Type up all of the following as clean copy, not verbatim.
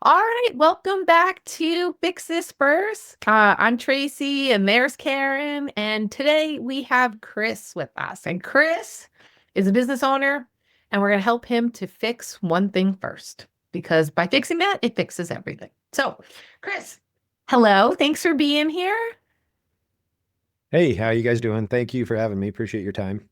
All right, welcome back to Fix This First. I'm Tracy and there's Karen. And today we have Chris with us. And Chris is a business owner, and we're going to help him to fix one thing first because by fixing that, it fixes everything. So, Chris, hello. Thanks for being here. Hey, how you guys doing? Thank you for having me. Appreciate your time.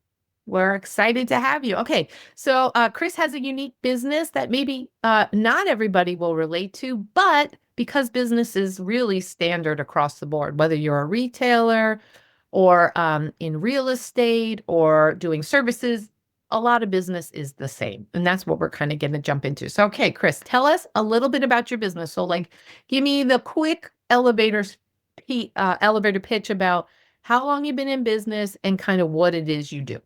We're excited to have you. Okay, so Chris has a unique business that maybe not everybody will relate to, but because business is really standard across the board, whether you're a retailer or in real estate or doing services, a lot of business is the same. And that's what we're kind of going to jump into. So, okay, Chris, tell us a little bit about your business. So, like, give me the quick elevator pitch about how long you've been in business and kind of what it is you do.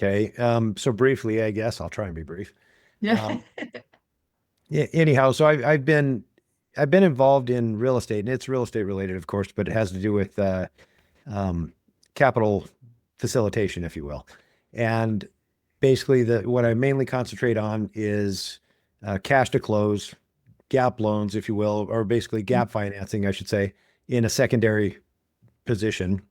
Okay. So briefly, I guess I'll try and be brief. Yeah. Um, anyhow, so I've been involved in real estate, and it's real estate related, of course, but it has to do with um, capital facilitation, if you will. And basically, the what I mainly concentrate on is cash to close, gap loans, if you will, or basically gap financing, I should say, in a secondary position.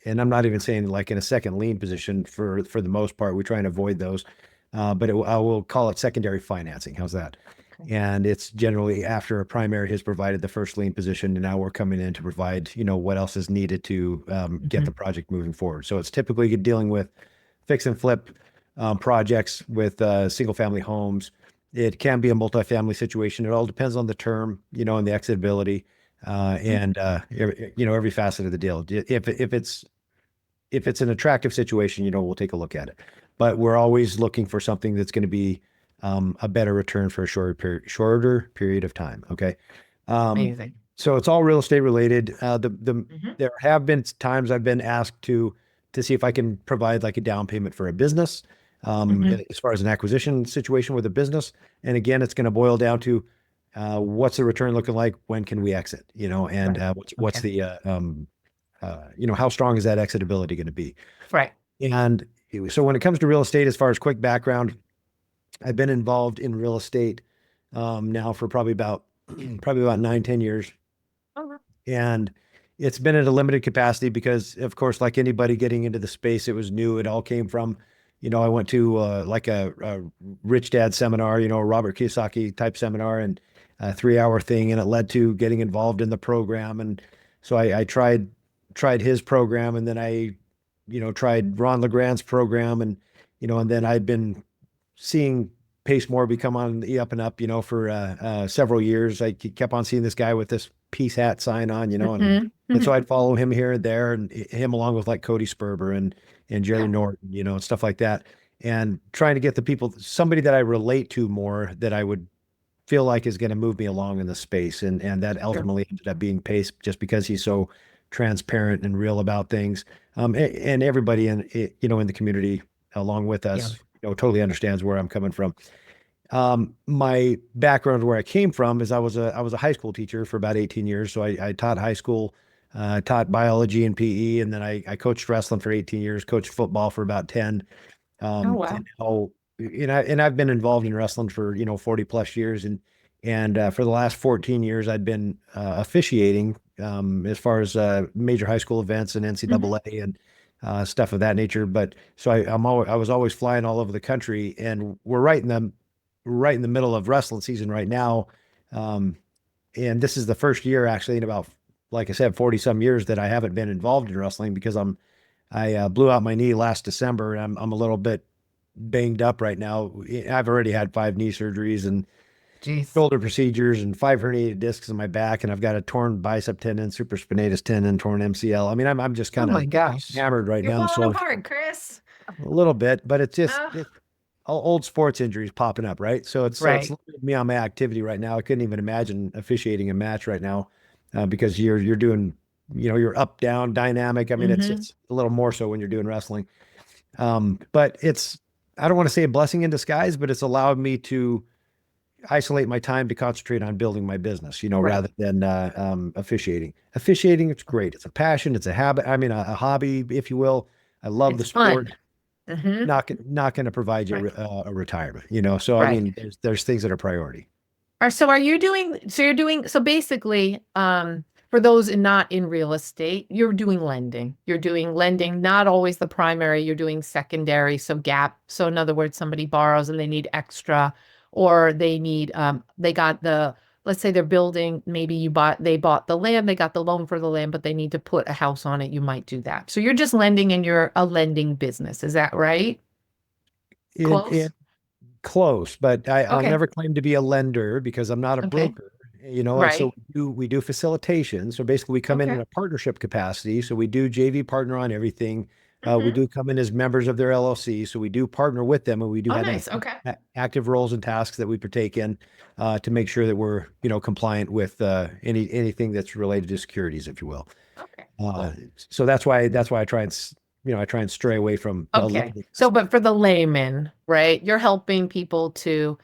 And I'm not even saying like in a second lien position for the most part. We try and avoid those, but I will call it secondary financing. How's that? And it's generally after a primary has provided the first lien position, and now we're coming in to provide, what else is needed to get the Mhm. project moving forward. So it's typically dealing with fix and flip projects with single family homes. It can be a multifamily situation. It all depends on the term, and the exitability, and every facet of the deal. If it's an attractive situation, we'll take a look at it. But we're always looking for something that's going to be a better return for a shorter period of time. Okay. Um, Amazing. so it's all real estate related. Mhm. There have been times I've been asked to see if I can provide like a down payment for a business, Mhm. as far as an acquisition situation with a business. And again, it's going to boil down to what's the return looking like? When can we exit? And Right. what's Okay. the how strong is that exitability going to be? Right. And so when it comes to real estate, as far as quick background, I've been involved in real estate now for probably about 9, 10 years. Oh, And it's been at a limited capacity because, of course, like anybody getting into the space, it was new. It all came from, I went to like a rich dad seminar, a Robert Kiyosaki type seminar, and a 3 hour thing. And it led to getting involved in the program. And so I tried his program, and then tried Ron LeGrand's program, and then I'd been seeing Pace more become on the up and up, for several years. I kept on seeing this guy with this peace hat sign on, mhm. and so Mhm. I'd follow him here and there, and him along with like Cody Sperber and Jerry Yeah. Norton, and stuff like that, and trying to get the people, somebody that I relate to more, that I would feel like is going to move me along in the space, and that Sure. ultimately ended up being Pace, just because he's so transparent and real about things, and everybody in the community along with Yeah. us, totally understands where I'm coming from. My background, where I came from, is I was a high school teacher for about 18 years. So I taught high school, taught biology and PE, and then I coached wrestling for 18 years, coached football for about 10. Oh, And wow. how, I've been involved in wrestling for 40 plus years, and for the last 14 years I'd been officiating, as far as major high school events and Mhm. NCAA and stuff of that nature. But so I was always flying all over the country, and we're right in the middle of wrestling season right now. Um, and this is the first year actually in about, like I said, 40 some years that I haven't been involved in wrestling, because I blew out my knee last December, and I'm a little bit banged up right now. I've already had 5 knee surgeries and Jeez. shoulder procedures and 5 herniated discs in my back, and I've got a torn bicep tendon, supraspinatus tendon, torn MCL. I mean, I'm just Oh kind of my gosh. hammered right You're now, falling so apart, Chris. a little bit, but it's just Oh, old sports injuries popping up, right? So it's right. limited me on my activity right now. I couldn't even imagine officiating a match right now, because you're doing, you're up down dynamic. I mean, it's Hmm. it's a little more so when you're doing wrestling. But it's, I don't want to say a blessing in disguise, but it's allowed me to isolate my time to concentrate on building my business, Right. rather than officiating. Officiating, it's great. It's a passion. It's a habit. I mean, a hobby, if you will. I love the It's fun. sport. Hmm. Not going to provide you Right. a retirement, So I Right. mean, there's things that are priority. So are you doing, so you're doing, so basically, for those not in real estate, you're doing lending. You're doing lending, not always the primary, you're doing secondary. So gap. So in other words, somebody borrows and they need extra, or they need, they got the, let's say they're building, maybe they bought the land, they got the loan for the land, but they need to put a house on it. You might do that. So you're just lending and you're a lending business. Is that right? In Close? close, but I'll Okay. never claim to be a lender because I'm not a Okay. broker, you know, and so Right. we do facilitation. So basically we come in Okay. a partnership capacity. So we do JV partner on everything. We Hmm. do come in as members of their LLC. So we do partner with them and we do Oh, have nice. Okay. active roles and tasks that we partake in to make sure that we're, you know, compliant with anything that's related to securities, if you will. Okay. Uh, Cool. so that's why I try and, you know, I try and stray away from a Okay. lending So, aspect. but for the layman, right? You're helping people to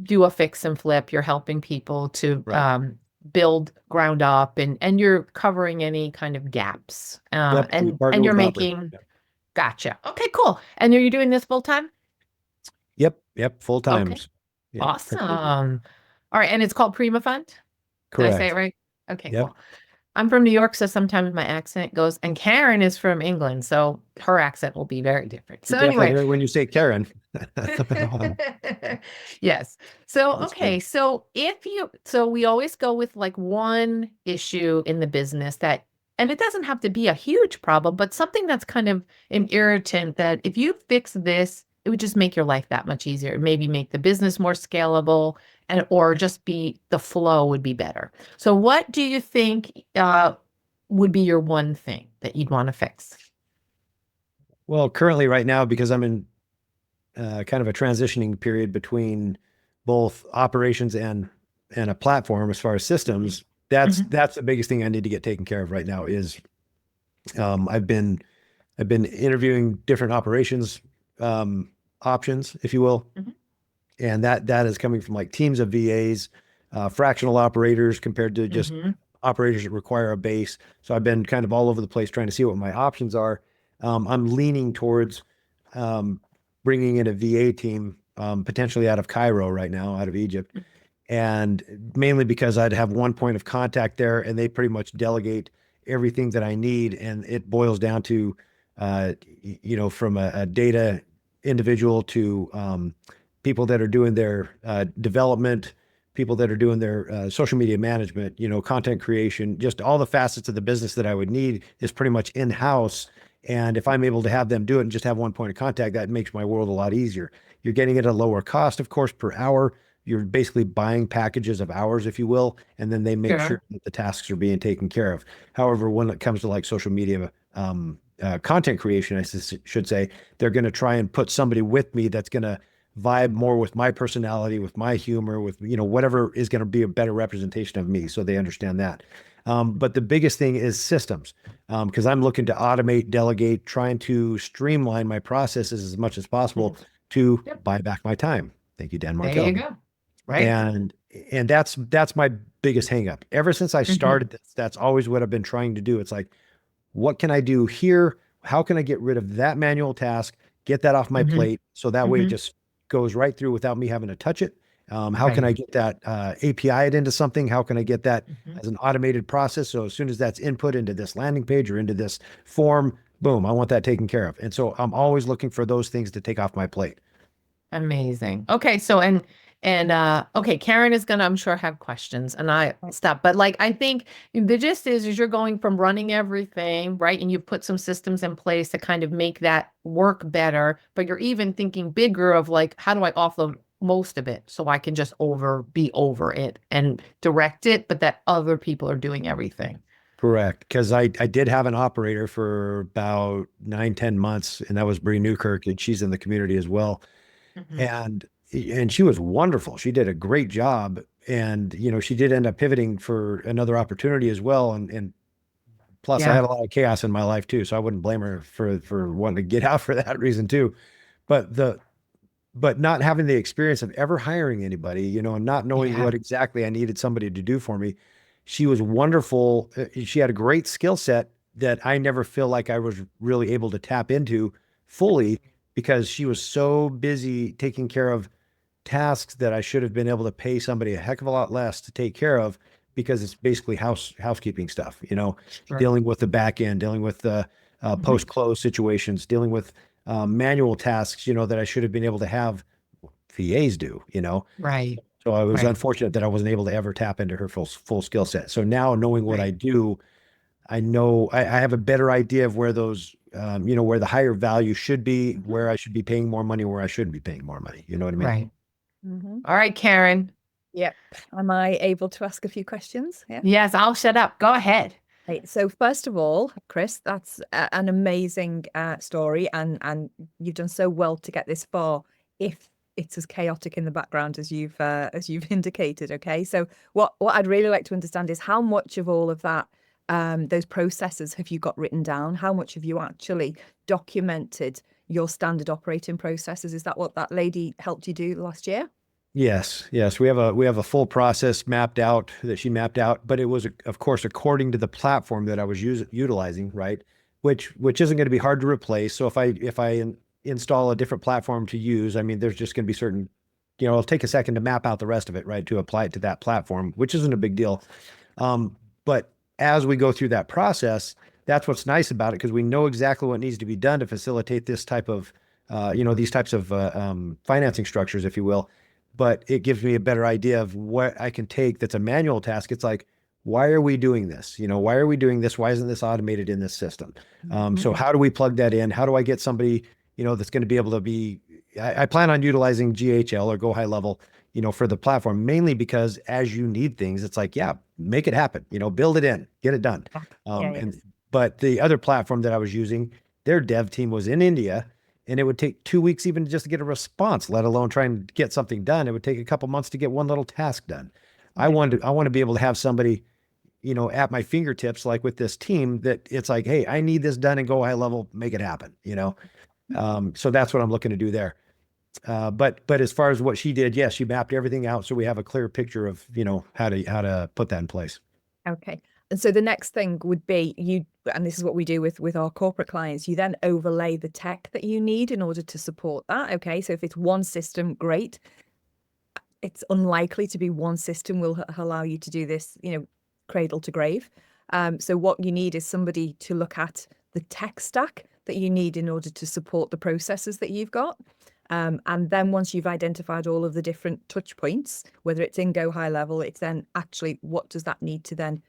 do a fix and flip. You're helping people to Right. build ground up, and you're covering any kind of gaps. Yep. We And partner you're with operators. making, gotcha. Okay, cool. And are you doing this full time? Yep, yep, full Okay. times. Yep, completely. Awesome. All right, and it's called Prima Fund. Did I say it Correct. right? Okay, Yep. cool. I'm from New York, so sometimes my accent goes, and Karen is from England, so her accent will be very different. You So definitely anyway, hear it when you say Karen. yes. So, That's okay. good. So so we always go with like one issue in the business that, and it doesn't have to be a huge problem, but something that's kind of an irritant that if you fix this, it would just make your life that much easier. Maybe make the business more scalable and, or just be, the flow would be better. So what do you think, would be your one thing that you'd want to fix? Well, currently right now, because I'm in kind of a transitioning period between both operations and a platform as far as systems, Mhm. that's the biggest thing I need to get taken care of right now is um, I've been I've been interviewing different operations options, if you will, Mhm. and that is coming from like teams of VAs, fractional operators compared to just Mhm. operators that require a base. So I've been kind of all over the place trying to see what my options are. I'm leaning towards um, bringing in a VA team, potentially out of Cairo right now, out of Egypt, and mainly because I'd have one point of contact there, and they pretty much delegate everything that I need, and it boils down to, you know, from a data individual to people that are doing their development, people that are doing their social media management, you know, content creation, just all the facets of the business that I would need is pretty much in house. And if I'm able to have them do it and just have one point of contact, that makes my world a lot easier. You're getting it at a lower cost, of course, per hour. You're basically buying packages of hours, if you will, and then they make sure Sure. that the tasks are being taken care of. However, when it comes to like social media content creation, should say, they're going to try and put somebody with me that's going to vibe more with my personality, with my humor, with, you know, whatever is going to be a better representation of me, so they understand that. But the biggest thing is systems, because I'm looking to automate, delegate, trying to streamline my processes as much as possible Mhm. to Yep. buy back my time. Thank you, Dan There you Martell. go. Right. And that's my biggest hangup. Ever since I Hmm. started this, that's always what I've been trying to do. It's like, what can I do here? How can I get rid of that manual task, get that off my Hmm. plate, so that way it Hmm. just goes right through without me having to touch it? How can Right. I get that API'd into something? How can I get that Hmm. as an automated process? So as soon as that's input into this landing page or into this form, boom, I want that taken care of. And so I'm always looking for those things to take off my plate. Amazing. Okay, so and okay, Karen is gonna, I'm sure, have questions and I'll stop. But like I think the gist is you're going from running everything, right? And you put some systems in place to kind of make that work better, but you're even thinking bigger of like, how do I offload most of it so I can just be over it and direct it, but that other people are doing everything. Correct. Because I did have an operator for about 9, 10 months, and that was Bree Newkirk, and she's in the community as well. Hmm. And she was wonderful. She did a great job. And, you know, she did end up pivoting for another opportunity as well. And plus I Yeah. had a lot of chaos in my life too. So I wouldn't blame her for wanting to get out for that reason too. But but not having the experience of ever hiring anybody, you know, and not knowing Yeah. what exactly I needed somebody to do for me. She was wonderful. She had a great skill set that I never feel like I was really able to tap into fully because she was so busy taking care of tasks that I should have been able to pay somebody a heck of a lot less to take care of because it's basically housekeeping stuff, Sure. dealing with the back end, dealing with the post-close situations, dealing with manual tasks, that I should have been able to have VAs do. Right. So I was Right. unfortunate that I wasn't able to ever tap into her full skill set. So now knowing what Right. I do, I know I have a better idea of where those, where the higher value should be, where I should be paying more money, where I shouldn't be paying more money. You know what I mean? Right. Mm-hmm. All right, Karen. Yep. Am I able to ask a few questions? Yeah. Yes, I'll shut up. Go ahead. Right. So first of all, Chris, that's an amazing story, and you've done so well to get this far. If it's as chaotic in the background as you've indicated, okay. So what I'd really like to understand is how much of all of that, those processes, have you got written down? How much have you actually documented your standard operating processes? Is that what that lady helped you do last year? Yes. We have a full process mapped out that she mapped out, but it was, of course, according to the platform that I was utilizing, right? Which isn't going to be hard to replace. So if I install a different platform to use, I mean, there's just going to be certain, it'll take a second to map out the rest of it, right? To apply it to that platform, which isn't a big deal. But as we go through that process, that's what's nice about it, because we know exactly what needs to be done to facilitate this type of, these types of financing structures, if you will. But it gives me a better idea of what I can take that's a manual task. It's like, why are we doing this? Why are we doing this? Why isn't this automated in this system? So how do we plug that in? How do I get somebody, that's going to be able to be, I plan on utilizing GHL or Go High Level, for the platform, mainly because as you need things, it's like, yeah, make it happen, build it in, get it done. But the other platform that I was using, their dev team was in India, and it would take 2 weeks even just to get a response, let alone try and get something done. It would take a couple months to get one little task done. I want to be able to have somebody, at my fingertips, like with this team, that it's like, hey, I need this done and Go High Level, make it happen, So that's what I'm looking to do there. But as far as what she did, yes, she mapped everything out, so we have a clear picture of, how to put that in place. Okay. And so the next thing would be and this is what we do with our corporate clients, you then overlay the tech that you need in order to support that. Okay. So if it's one system, great. It's unlikely to be one system will allow you to do this, cradle to grave. So what you need is somebody to look at the tech stack that you need in order to support the processes that you've got. And then once you've identified all of the different touch points, whether it's in Go High Level, it's then actually, what does that need to then,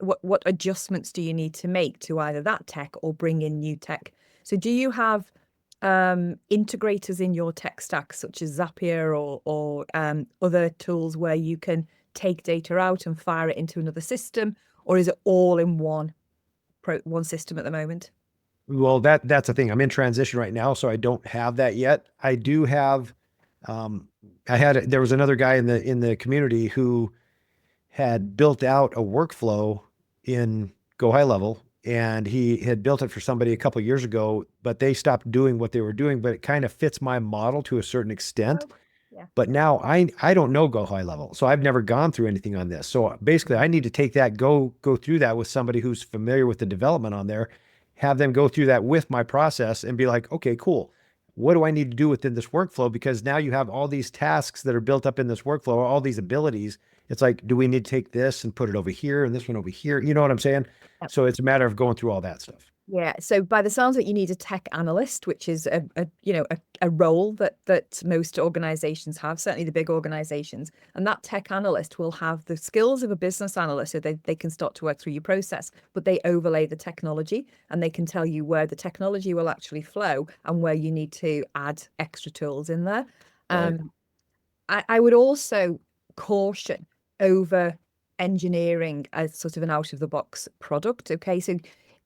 what adjustments do you need to make to either that tech or bring in new tech? So do you have integrators in your tech stack, such as Zapier or other tools where you can take data out and fire it into another system, or is it all in one system at the moment? Well, that's the thing. I'm in transition right now, so I don't have that yet. I do have, there was another guy in the community who had built out a workflow in Go High Level, and he had built it for somebody a couple of years ago, but they stopped doing what they were doing, but it kind of fits my model to a certain extent. Yeah. But now I don't know Go High Level, so I've never gone through anything on this. So basically I need to take that, go through that with somebody who's familiar with the development on there, have them go through that with my process and be like, okay, cool. What do I need to do within this workflow? Because now you have all these tasks that are built up in this workflow, all these abilities. It's like, do we need to take this and put it over here and this one over here? You know what I'm saying? Yep. So it's a matter of going through all that stuff. Yeah. So by the sounds of it, you need a tech analyst, which is a role that most organizations have, certainly the big organizations. And that tech analyst will have the skills of a business analyst, so they can start to work through your process, but they overlay the technology and they can tell you where the technology will actually flow and where you need to add extra tools in there. Right. I would also caution over engineering as sort of an out of the box product. Okay. So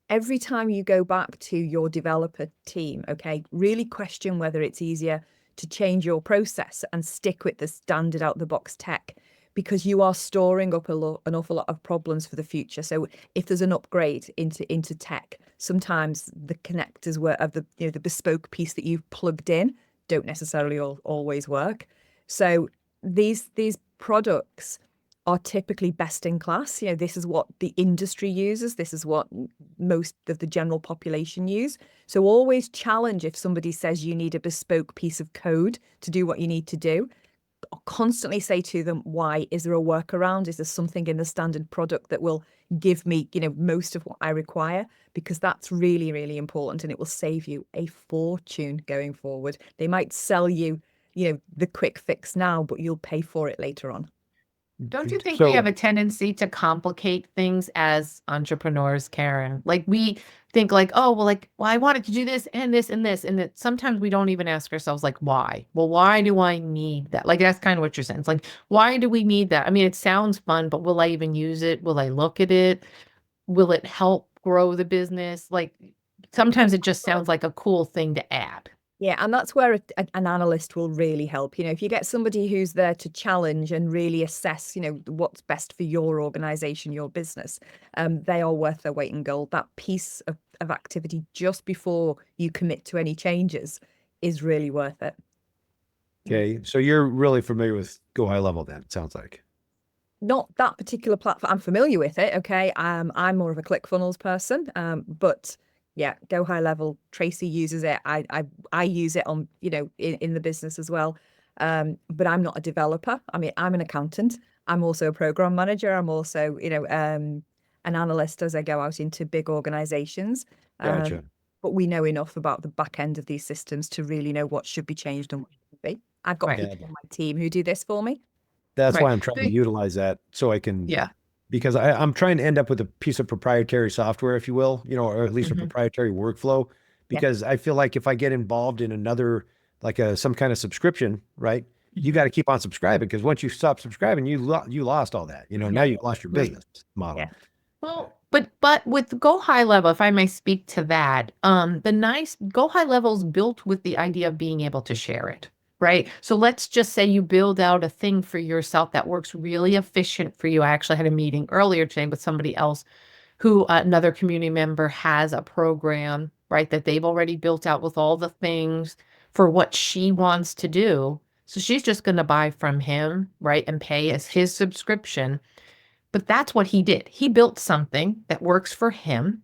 every time you go back to your developer team, okay, really question whether it's easier to change your process and stick with the standard out the box tech, because you are storing up an awful lot of problems for the future. So if there's an upgrade into tech, sometimes the connectors of the bespoke piece that you've plugged in don't necessarily always work. So these products are typically best in class. This is what the industry uses. This is what most of the general population use. So always challenge if somebody says you need a bespoke piece of code to do what you need to do. constantly say to them, why? Is there a workaround? Is there something in the standard product that will give me, most of what I require? Because that's really, really important, and it will save you a fortune going forward. They might sell you, the quick fix now, but you'll pay for it later on. Don't you think we So have a tendency to complicate things as entrepreneurs, Karen? Like we think like, oh, well, I wanted to do this and this and this. And that sometimes we don't even ask ourselves like, why? Well, why do I need that? Like, that's kind of what you're saying. It's like, why do we need that? I mean, it sounds fun, but will I even use it? Will I look at it? Will it help grow the business? Like sometimes it just sounds like a cool thing to add. Yeah, and that's where an analyst will really help. If you get somebody who's there to challenge and really assess, what's best for your organization, your business, they are worth their weight in gold. That piece of activity just before you commit to any changes is really worth it. okay, so you're really familiar with Go High Level then, it sounds like. Not that particular platform. I'm familiar with it. Okay. I'm more of a ClickFunnels person. But yeah, Go High Level. Tracy uses it. I use it on, in the business as well. But I'm not a developer. I mean, I'm an accountant. I'm also a program manager. I'm also, an analyst as I go out into big organizations. Gotcha. But we know enough about the back end of these systems to really know what should be changed and what should be. I've got Right. people on my team who do this for me. That's Right. why I'm trying to utilize that so I can, Yeah. because I'm trying to end up with a piece of proprietary software, if you will, or at least a Mhm. proprietary workflow, because I feel like if I get involved in another, like some kind of subscription, right, you got to keep on subscribing, because once you stop subscribing, you lost all that, now you've lost your Right. business model. Yeah. Well, but with Go High Level, if I may speak to that, the nice Go High Level is built with the idea of being able to share it, right? So let's just say you build out a thing for yourself that works really efficient for you. I actually had a meeting earlier today with somebody else who another community member has a program, right, that they've already built out with all the things for what she wants to do. So she's just going to buy from him, right, and pay as his subscription. But that's what he did. He built something that works for him.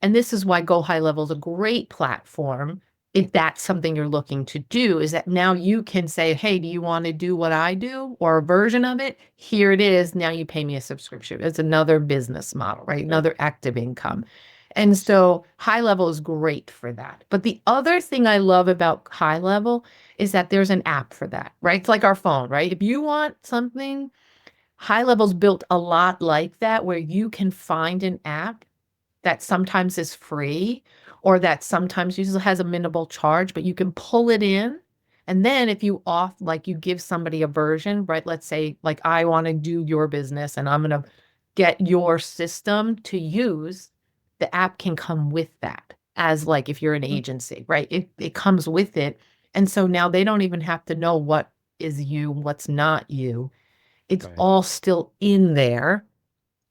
And this is why Go High Level is a great platform. If that's something you're looking to do, is that now you can say, hey, do you want to do what I do or a version of it? Here it is. Now you pay me a subscription. It's another business model, right? Another active income. And so High Level is great for that. But the other thing I love about High Level is that there's an app for that, right? It's like our phone, right? If you want something, High Level's built a lot like that, where you can find an app that sometimes is free or that sometimes usually has a minimal charge, but you can pull it in. And then if you you give somebody a version, right? Let's say like, I want to do your business and I'm going to get your system to use, the app can come with that as like, if you're an agency, right? It comes with it. And so now they don't even have to know what is you, what's not you. It's Right. all still in there.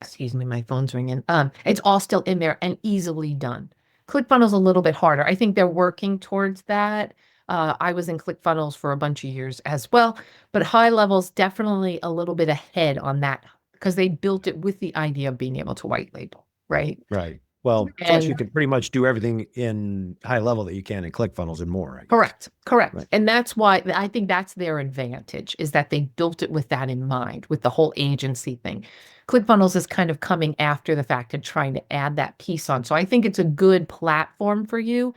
Excuse me, my phone's ringing. It's all still in there and easily done. ClickFunnels a little bit harder. I think they're working towards that. I was in ClickFunnels for a bunch of years as well, but High Level's definitely a little bit ahead on that because they built it with the idea of being able to white label, right? Right. Well, plus you And can pretty much do everything in High Level that you can in ClickFunnels and more, right? correct. Right. And that's why I think that's their advantage, is that they built it with that in mind, with the whole agency thing. ClickFunnels is kind of coming after the fact and trying to add that piece on. So I think it's a good platform for you.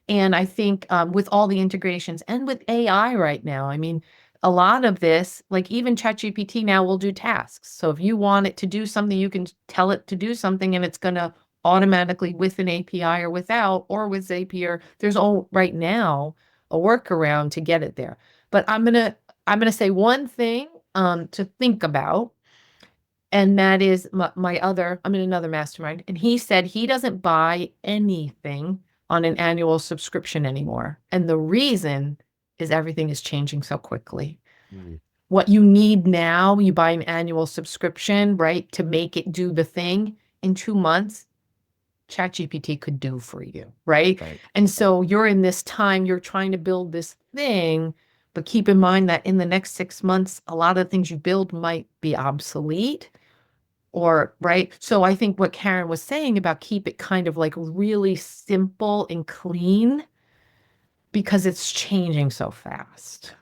And I think with all the integrations and with AI right now, I mean, a lot of this, like even ChatGPT now will do tasks. So if you want it to do something, you can tell it to do something and it's going to automatically, with an API or without, or with Zapier, there's all right now a workaround to get it there. But I'm gonna say one thing to think about, and that is I'm in another mastermind, and he said he doesn't buy anything on an annual subscription anymore. And the reason is everything is changing so quickly. Mm. What you need now, you buy an annual subscription, right, to make it do the thing. In 2 months, ChatGPT could do for you, right? Right. And so you're in this time, you're trying to build this thing, but keep in mind that in the next 6 months, a lot of the things you build might be obsolete or, right? So I think what Karen was saying about keep it kind of like really simple and clean because it's changing so fast.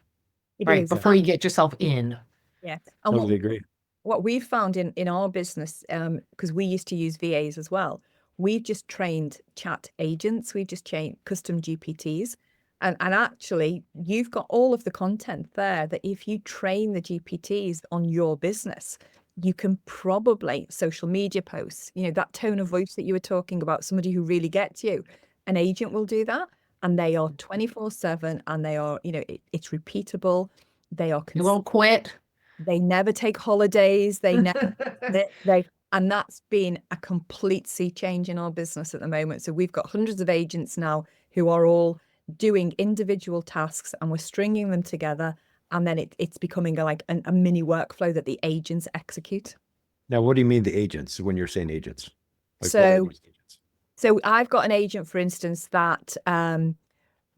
It right? is. Before you get yourself in. Yeah. And Totally agree. what we've found in our business, because we used to use VAs as well, we've just trained chat agents, we've just trained custom GPTs. And actually, you've got all of the content there that if you train the GPTs on your business, you can probably social media posts, that tone of voice that you were talking about, somebody who really gets you, an agent will do that. And they are 24/7 and they are, it's repeatable. They are, You won't quit. they never take holidays. They never, and that's been a complete sea change in our business at the moment. So we've got hundreds of agents now who are all doing individual tasks and we're stringing them together. And then it's becoming like a mini workflow that the agents execute. Now, what do you mean the agents when you're saying agents? Like, what are So, these agents? so I've got an agent, for instance, that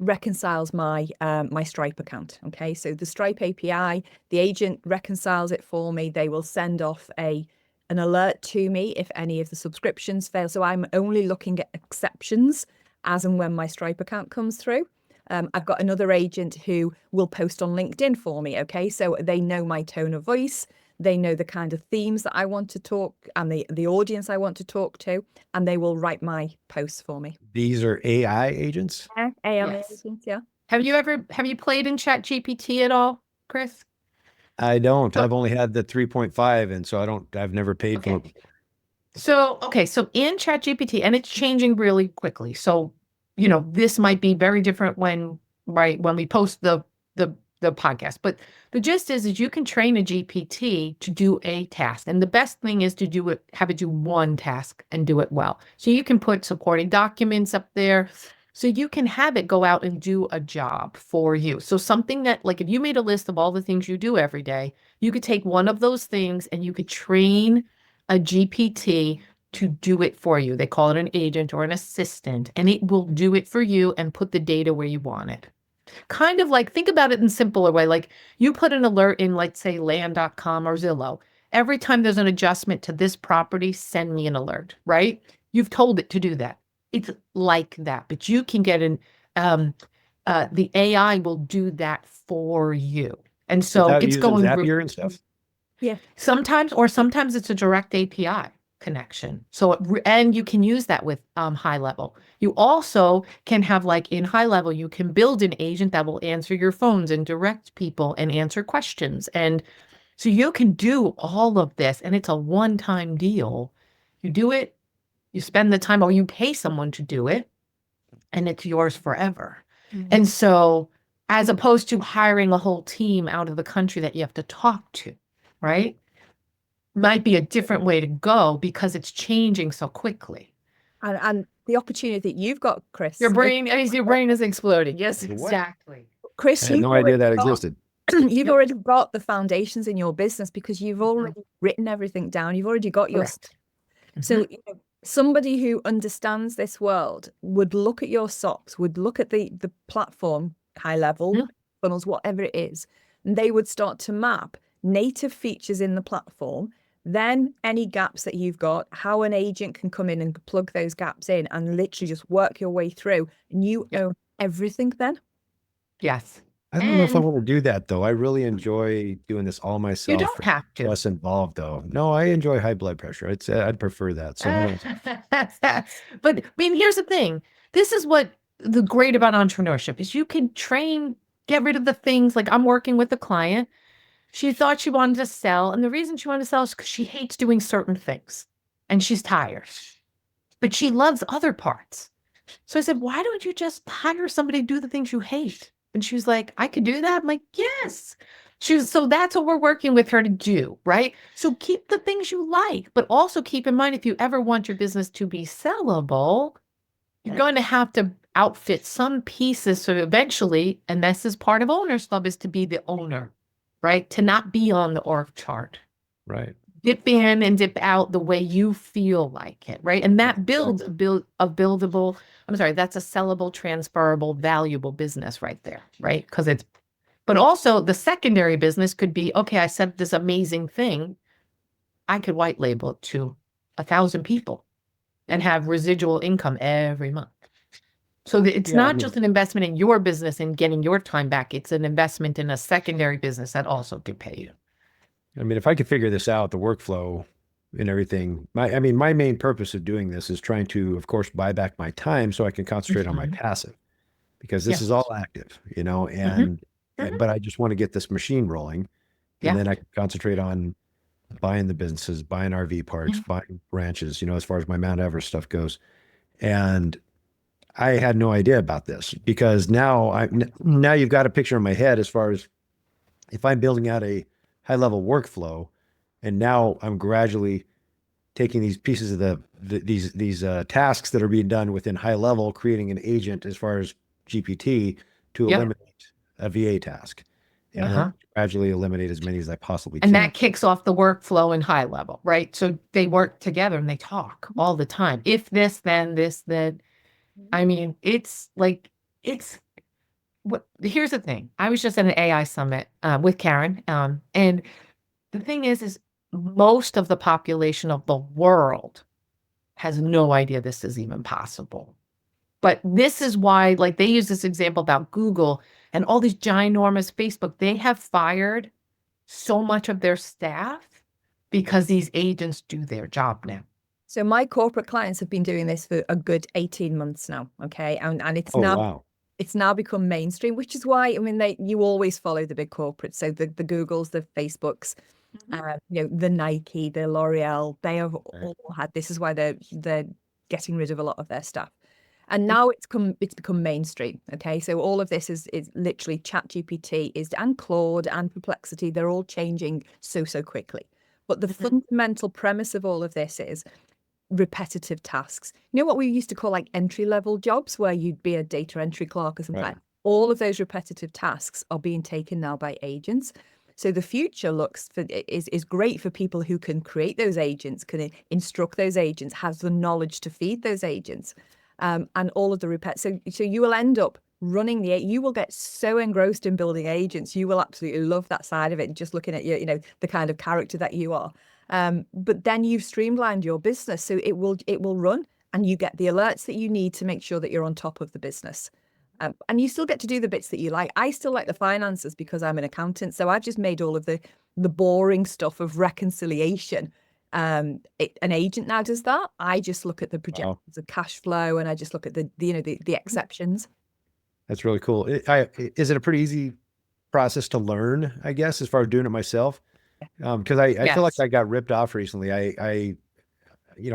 reconciles my my Stripe account. Okay, so the Stripe API, the agent reconciles it for me. They will send off an alert to me if any of the subscriptions fail. So I'm only looking at exceptions as and when my Stripe account comes through. I've got another agent who will post on LinkedIn for me. Okay, so they know my tone of voice. They know the kind of themes that I want to talk and the audience I want to talk to, and they will write my posts for me. These are AI agents? AI Yes. agents, yeah. Have you played in ChatGPT at all, Chris? I don't. So- I've only had the 3.5, and so I've never paid for Okay. So in ChatGPT, and it's changing really quickly. So, this might be very different when we post the podcast. But the gist is you can train a GPT to do a task. And the best thing is to have it do one task and do it well. So you can put supporting documents up there. So you can have it go out and do a job for you. So something that, like, if you made a list of all the things you do every day, you could take one of those things and you could train a GPT to do it for you. They call it an agent or an assistant, and it will do it for you and put the data where you want it. Kind of like, think about it in a simpler way. Like, you put an alert in, let's say, land.com or Zillow. Every time there's an adjustment to this property, send me an alert, right? You've told it to do that. It's like that, but you can get the AI will do that for you. And so without it's using going Zapier and stuff. Yeah. sometimes it's a direct API connection. So and you can use that with high level. You also can have, like, in high level, you can build an agent that will answer your phones and direct people and answer questions. And so you can do all of this, and it's a one-time deal. You do it, you spend the time, or you pay someone to do it, and it's yours forever. And so, as opposed to hiring a whole team out of the country that you have to talk to, right? Might be a different way to go because it's changing so quickly. And the opportunity that you've got, Chris. Your brain is exploding. Yes, What? exactly. Chris, I had you've no idea that already got- existed. You've already got the foundations in your business because you've already written everything down. You've already got your Correct. So somebody who understands this world would look at your socks, would look at the platform, high level, funnels, whatever it is, and they would start to map native features in the platform, then any gaps that you've got, how an agent can come in and plug those gaps in and literally just work your way through, and you own everything then. Yes. I don't know if I want to do that, though. I really enjoy doing this all myself. You don't have to. Less involved, though. No, I enjoy high blood pressure. I'd prefer that. So But I mean, here's the thing. This is what the great about entrepreneurship is. You can get rid of the things. Like, I'm working with a client. She thought she wanted to sell. And the reason she wanted to sell is because she hates doing certain things and she's tired, but she loves other parts. So I said, why don't you just hire somebody to do the things you hate? And she was like, I could do that. I'm like, yes. So that's what we're working with her to do, right? So keep the things you like, but also keep in mind, if you ever want your business to be sellable, you're going to have to outfit some pieces. So eventually, and this is part of Owner's Club, is to be the owner, right? To not be on the org chart. right. Dip in and dip out the way you feel like it, right? And that builds that's a sellable, transferable, valuable business right there, right? But also the secondary business could be, okay, I said this amazing thing. I could white label it to 1,000 people and have residual income every month. So it's Yeah, I not mean, just an investment in your business and getting your time back. It's an investment in a secondary business that also could pay you. if I could figure this out, the workflow and everything, my main purpose of doing this is trying to, of course, buy back my time so I can concentrate on my Mhm. passive, because this Yes. is all active, Mhm. Mhm. but I just want to get this machine rolling, and Yeah. then I can concentrate on buying the businesses, buying RV parks, Yeah. buying ranches, as far as my Mount Everest stuff goes. And I had no idea about this, because now you've got a picture in my head as far as if I'm building out a high level workflow, and now I'm gradually taking these pieces of these tasks that are being done within high level, creating an agent as far as GPT to Yep. eliminate a VA task, and then Uh-huh. gradually eliminate as many as I possibly And can. that kicks off the workflow in high level, right? So they work together and they talk all the time. If this, then this, then. I mean, it's like, it's here's the thing. I was just at an AI summit with Karen. And the thing is most of the population of the world has no idea this is even possible. But this is why, like, they use this example about Google and all these ginormous Facebook. They have fired so much of their staff because these agents do their job now. So my corporate clients have been doing this for a good 18 months now. Okay. And Oh, wow. it's now become mainstream, which is why, I mean, you always follow the big corporates. So the Googles, the Facebooks, the Nike, the L'Oreal, they have all had, this is why they're getting rid of a lot of their staff. And now it's become mainstream. Okay. So all of this is literally ChatGPT and Claude and Perplexity. They're all changing so quickly. But the fundamental premise of all of this is repetitive tasks. You know what we used to call like entry-level jobs, where you'd be a data entry clerk or something Right. like that? All of those repetitive tasks are being taken now by agents. So the future is great for people who can create those agents, can instruct those agents, has the knowledge to feed those agents, and all of the so you will end up running you will get so engrossed in building agents, you will absolutely love that side of it, just looking at the kind of character that you are. But then you've streamlined your business, so it will run, and you get the alerts that you need to make sure that you're on top of the business. And you still get to do the bits that you like. I still like the finances because I'm an accountant, so I've just made all of the boring stuff of reconciliation. An agent now does that. I just look at the projections of cash flow, and I just look at the exceptions. That's really cool. Is it a pretty easy process to learn, I guess, as far as doing it myself? Because I feel like Yes. I got ripped off recently. I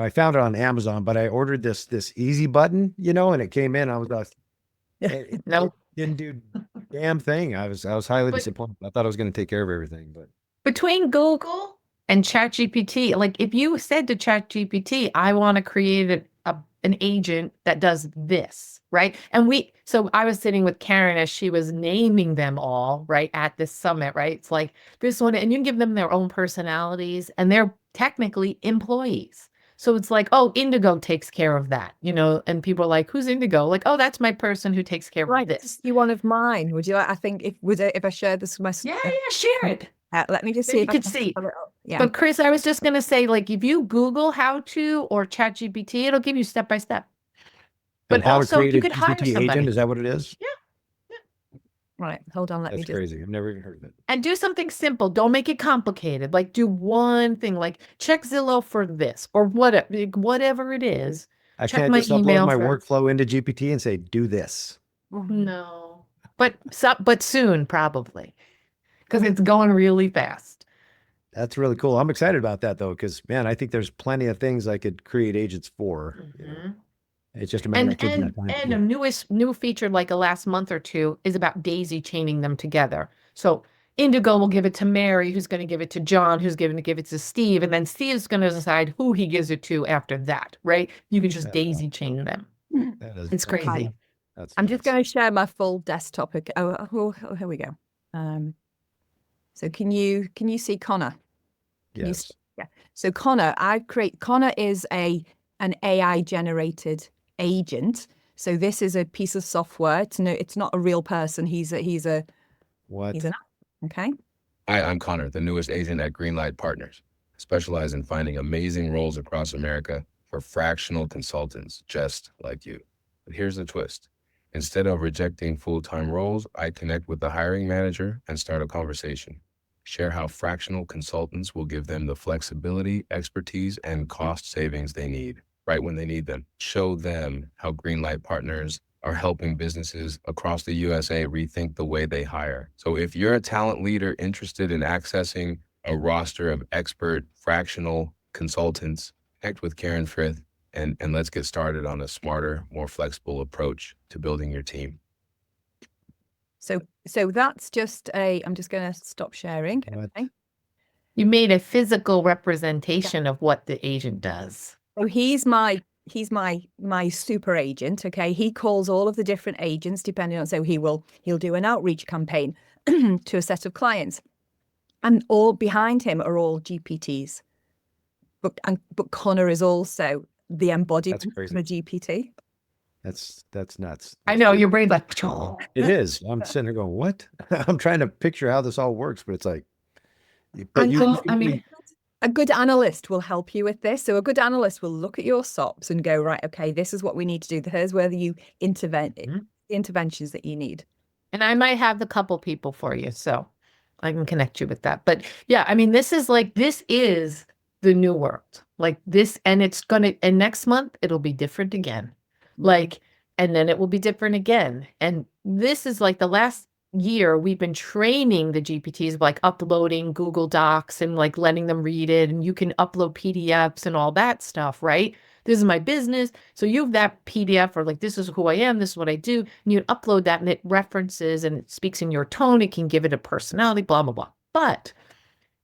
found it on Amazon, but I ordered this easy button, and it came in. I was it No. didn't do damn thing. I was highly But disappointed. I thought I was going to take care of everything, but between Google and ChatGPT, like if you said to ChatGPT, I want to create an agent that does this, right? So I was sitting with Karen as she was naming them all, right, at this summit, right? It's like this one, and you can give them their own personalities, and they're technically employees. So it's like, oh, Indigo takes care of that, and people are like, who's Indigo? Like, oh, that's my person who takes care of this. You one of mine? Would you like? I think if I share this with my Yeah, share it. let me just Then see you if I could can see. pull it up. Yeah. But Chris, I was just going to say, like, if you Google how to or ChatGPT, it'll give you step by step. But and how to also, create you a could hire GPT somebody. agent, is that what it is? Yeah. Right. Hold on. Let me That's just. crazy. I've never even heard of it. And do something simple. Don't make it complicated. Like, do one thing, like check Zillow for this or whatever it is. I Check can't my just upload email my for. workflow into GPT and say, do this. No. But soon, probably, because it's going really fast. That's really cool. I'm excited about that though, because man, I think there's plenty of things I could create agents for. Mhm. It's just a matter of taking that time. And a new feature like a last month or two is about daisy chaining them together. So Indigo will give it to Mary, who's going to give it to John, who's going to give it to Steve, and then Steve's going to decide who he gives it to after that, right? You can just daisy chain them. It's crazy. I'm just going to share my full desktop. Oh, here we go. So can you see Connor? Yes. Yeah. So Connor is an AI generated agent. So this is a piece of software. It's not a real person. He's an okay. Hi, I'm Connor, the newest agent at Greenlight Partners. I specialize in finding amazing roles across America for fractional consultants just like you. But here's the twist. Instead of rejecting full-time roles, I connect with the hiring manager and start a conversation. Share how fractional consultants will give them the flexibility, expertise, and cost savings they need right when they need them. Show them how Greenlight partners are helping businesses across the USA rethink the way they hire. So if you're a talent leader interested in accessing a roster of expert fractional consultants, connect with Karen Frith and let's get started on a smarter, more flexible approach to building your team. So that's just I'm just going to stop sharing. Okay. You made a physical representation of what the agent does. So he's my super agent. Okay. He calls all of the different agents depending on, so he'll do an outreach campaign to a set of clients, and all behind him are all GPTs. But Connor is also the embodiment of a GPT. That's nuts. I know your brain's like, It is. I'm sitting there going, what? I'm trying to picture how this all works, but it's like, but a good analyst will help you with this. So a good analyst will look at your SOPs and go, right, okay, this is what we need to do. Here's where the interventions that you need. And I might have the couple people for you, so I can connect you with that. But yeah, I mean, this is the new world. Like this, and and next month it'll be different again. Like, and then it will be different again. And this is like the last year we've been training the GPTs, like uploading Google Docs and like letting them read it. And you can upload PDFs and all that stuff, right? This is my business. So you have that PDF or like, this is who I am. This is what I do. And you upload that and it references and it speaks in your tone. It can give it a personality, blah, blah, blah. But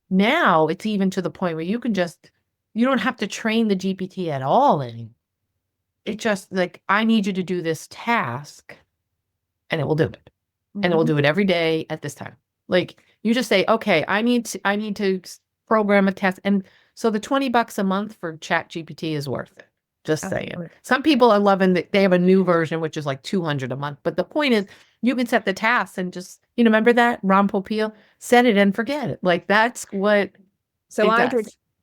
now it's even to the point where you don't have to train the GPT at all anymore. It's just like, I need you to do this task and it will do it. And it will do it every day at this time. Like you just say, okay, I need to program a test. And so the $20 a month for ChatGPT is worth it. Just saying. Some people are loving that they have a new version, which is like $200 a month. But the point is you can set the tasks and just, remember that Ron Popeil, set it and forget it. Like that's what. So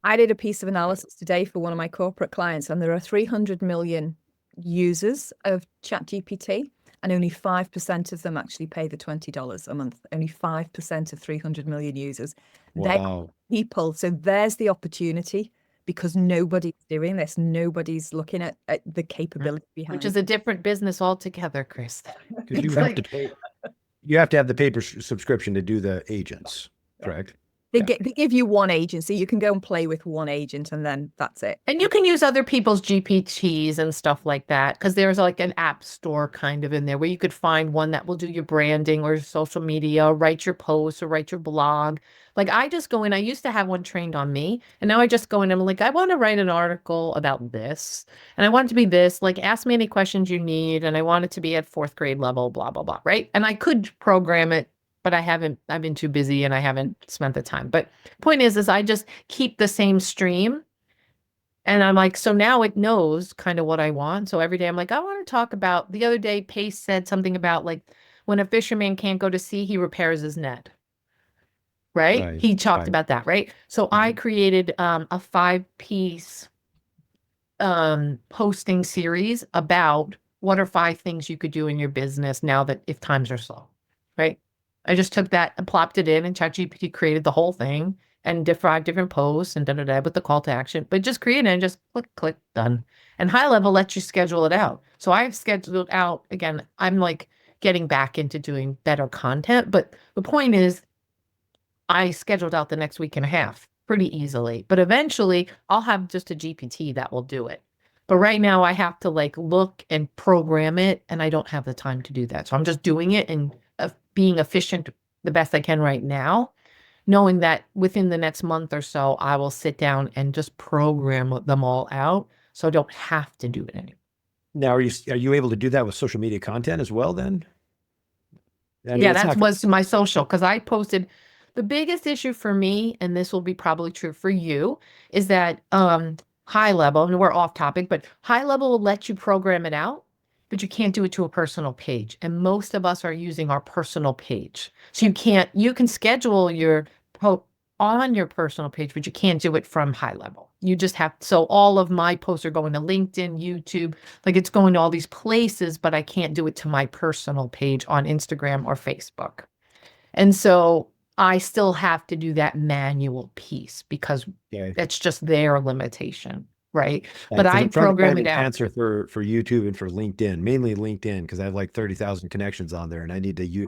I did a piece of analysis today for one of my corporate clients, and there are 300 million users of ChatGPT, and only 5% of them actually pay the $20 a month. Only 5% of 300 million users. Wow. People. So there's the opportunity, because nobody's doing this. Nobody's looking at the capability behind Which is a different business altogether, Chris. Because you have to have the paper subscription to do the agents, correct? They give you one agency. You can go and play with one agent and then that's it. And you can use other people's GPTs and stuff like that, because there's like an app store kind of in there where you could find one that will do your branding or social media, or write your posts or write your blog. Like I just go in, I used to have one trained on me, and now I just go in and I'm like, I want to write an article about this, and I want it to be this, like ask me any questions you need, and I want it to be at 4th grade level, blah, blah, blah, right? And I could program it, but I've been too busy and I haven't spent the time. But point is I just keep the same stream. And I'm like, so now it knows kind of what I want. So every day I'm like, I want to talk about, the other day, Pace said something about like when a fisherman can't go to sea, he repairs his net. Right? He talked about that, right? So I created a 5-piece posting series about what are 5 things you could do in your business now that if times are slow, right? I just took that and plopped it in, and ChatGPT created the whole thing and 5 different posts and with the call to action. But just create it and just click, done. And High Level lets you schedule it out. So I've scheduled out, again, I'm like getting back into doing better content. But the point is, I scheduled out the next week and a half pretty easily. But eventually I'll have just a GPT that will do it. But right now I have to like look and program it, and I don't have the time to do that. So I'm just doing it and being efficient the best I can right now, knowing that within the next month or so, I will sit down and just program them all out, so I don't have to do it anymore. Now, are you able to do that with social media content as well then? Yeah, that was my social, because I posted, the biggest issue for me, and this will be probably true for you, is that High Level, and we're off topic, but High Level will let you program it out, but you can't do it to a personal page. And most of us are using our personal page. So you can schedule your on your personal page, but you can't do it from high level. You just have, so all of my posts are going to LinkedIn, YouTube, like it's going to all these places, but I can't do it to my personal page on Instagram or Facebook. And so I still have to do that manual piece because that's just their limitation, right? But I I'm trying to program find it an out. answer for YouTube and for LinkedIn, mainly LinkedIn, because I have like 30,000 connections on there, and I need to use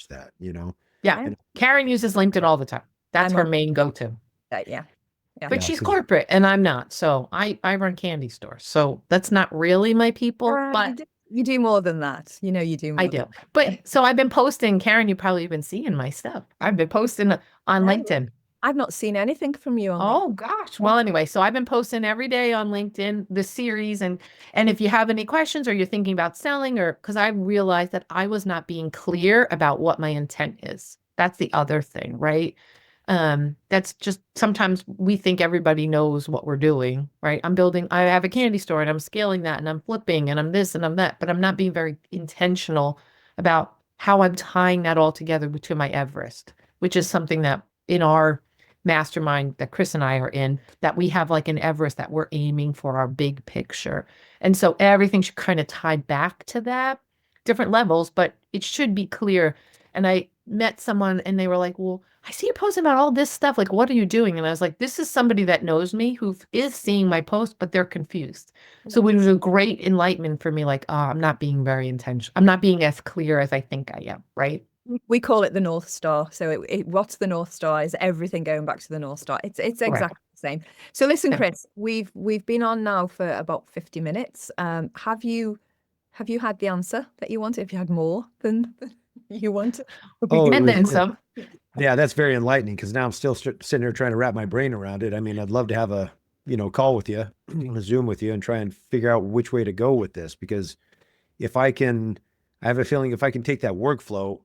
that, you know. Yeah. And- Karen uses LinkedIn all the time. That's I'm her on- main go-to. Yeah. But Yeah, she's 'cause- corporate and I'm not. So I run candy stores. So that's not really my people, but you do more than that. You know, you do more. I do. But so I've been posting, Karen, you probably been seeing my stuff. I've been posting on No. LinkedIn. I've not seen anything from you on Oh gosh. Well, anyway, so I've been posting every day on LinkedIn, the series, and if you have any questions or you're thinking about selling, or because I realized that I was not being clear about what my intent is. That's the other thing, right? That's just sometimes we think everybody knows what we're doing, right? I have a candy store and I'm scaling that and I'm flipping and I'm this and I'm that, but I'm not being very intentional about how I'm tying that all together to my Everest, which is something that in our mastermind that Chris and I are in, that we have like an Everest that we're aiming for our big picture. And so everything should kind of tie back to that, different levels, but it should be clear. And I met someone and they were like, well, I see you posting about all this stuff. Like, what are you doing? And I was like, this is somebody that knows me who is seeing my post, but they're confused. So it was a great enlightenment for me. Like, oh, I'm not being very intentional. I'm not being as clear as I think I am. Right. We call it the North Star. So what's the North Star is everything going back to the North Star. It's exactly the same. So listen, Chris, we've been on now for about 50 minutes. Have you had the answer that you wanted? Have you had more than you wanted? And then some. Yeah, that's very enlightening because now I'm still sitting here trying to wrap my brain around it. I mean, I'd love to have a, call with you, a Zoom with you and try and figure out which way to go with this, because I have a feeling if I can take that workflow,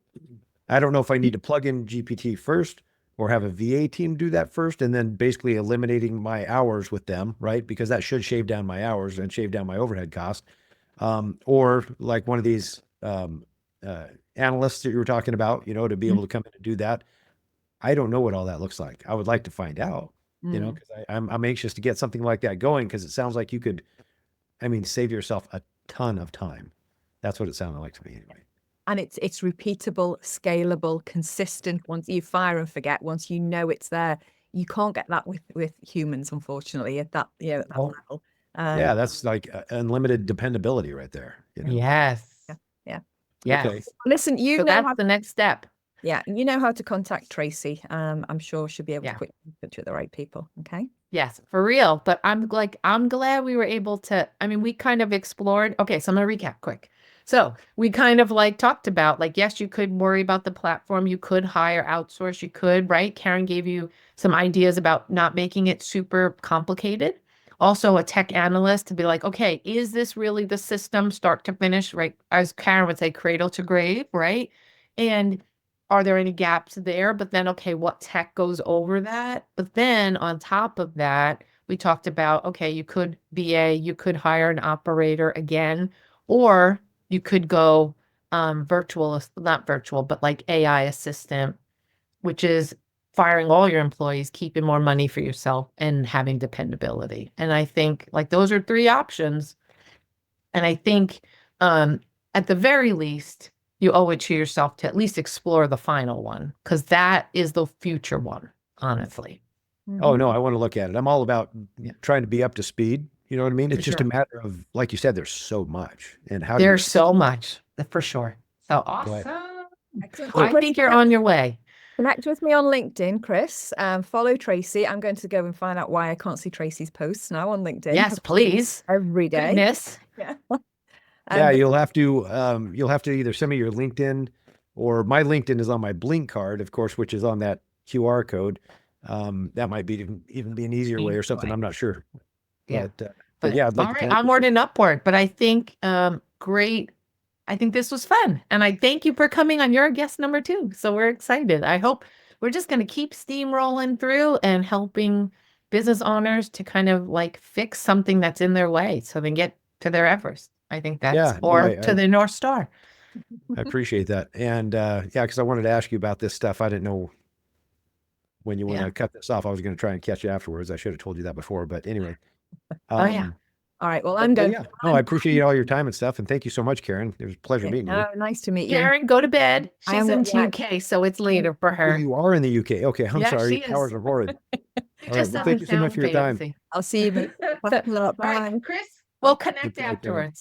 I don't know if I need to plug in GPT first or have a VA team do that first, and then basically eliminating my hours with them, right? Because that should shave down my hours and shave down my overhead cost. Or like one of these analysts that you were talking about, to be able to come in and do that. I don't know what all that looks like. I would like to find out, because I'm anxious to get something like that going, because it sounds like you could, save yourself a ton of time. That's what it sounded like to me anyway. And it's repeatable, scalable, consistent. Once you fire and forget, once you know it's there, you can't get that with humans, unfortunately, at that, at that level. Yeah, that's like unlimited dependability right there. Yes. Yeah. Yes. Okay. Listen, So that's the next step. Yeah, you know how to contact Tracy. I'm sure she'll be able to put you in touch with the right people. Okay. Yes, for real. But I'm glad we were able to, we kind of explored. Okay, so I'm gonna recap quick. So we kind of talked about yes, you could worry about the platform, you could hire, outsource, you could, right? Karen gave you some ideas about not making it super complicated. Also a tech analyst to be like, okay, is this really the system start to finish, right? As Karen would say, cradle to grave, right? And are there any gaps there? But then, okay, what tech goes over that? But then on top of that, we talked about, okay, you could VA, you could hire an operator again, or you could go virtual, not virtual, but like AI assistant, which is firing all your employees, keeping more money for yourself and having dependability. And I think those are three options. And I think at the very least, you owe it to yourself to at least explore the final one, because that is the future one, honestly. Oh, no, I want to look at it. I'm all about trying to be up to speed. You know what I mean? It's just a matter of, like you said, there's so much. And how there's so much, for sure. So awesome. I think you're on your way. Connect with me on LinkedIn, Chris. Follow Tracy. I'm going to go and find out why I can't see Tracy's posts now on LinkedIn. Yes, please. Every day. Goodness. Yeah. Yeah, you'll have to either send me your LinkedIn, or my LinkedIn is on my Blink card, of course, which is on that QR code. That might be even be an easier way or something. I'm not sure. Yeah. But yeah, I'd like all to right, onward and upward. But I think great. I think this was fun. And I thank you for coming on. You're a guest number 2. So we're excited. I hope we're just going to keep steamrolling through and helping business owners to kind of fix something that's in their way so they get to their Everest. I think that's, to the North Star. I appreciate that. And because I wanted to ask you about this stuff. I didn't know when you want Yeah. to cut this off. I was going to try and catch you afterwards. I should have told you that before, but anyway. Oh, yeah. All right. Well, but- I'm but going. yeah. No, I appreciate all your time and stuff. And thank you so much, Karen. It was a pleasure meeting you. Nice to meet you. Karen, go to bed. I She's am in gonna- UK, so it's later for Oh, her. you are in the UK. Okay. I'm Yeah, sorry. she is. Hours are horrid. It All right, just well, doesn't thank you so much sound for your time. fancy. I'll see you. All right, Chris, we'll connect Goodbye, Karen. afterwards.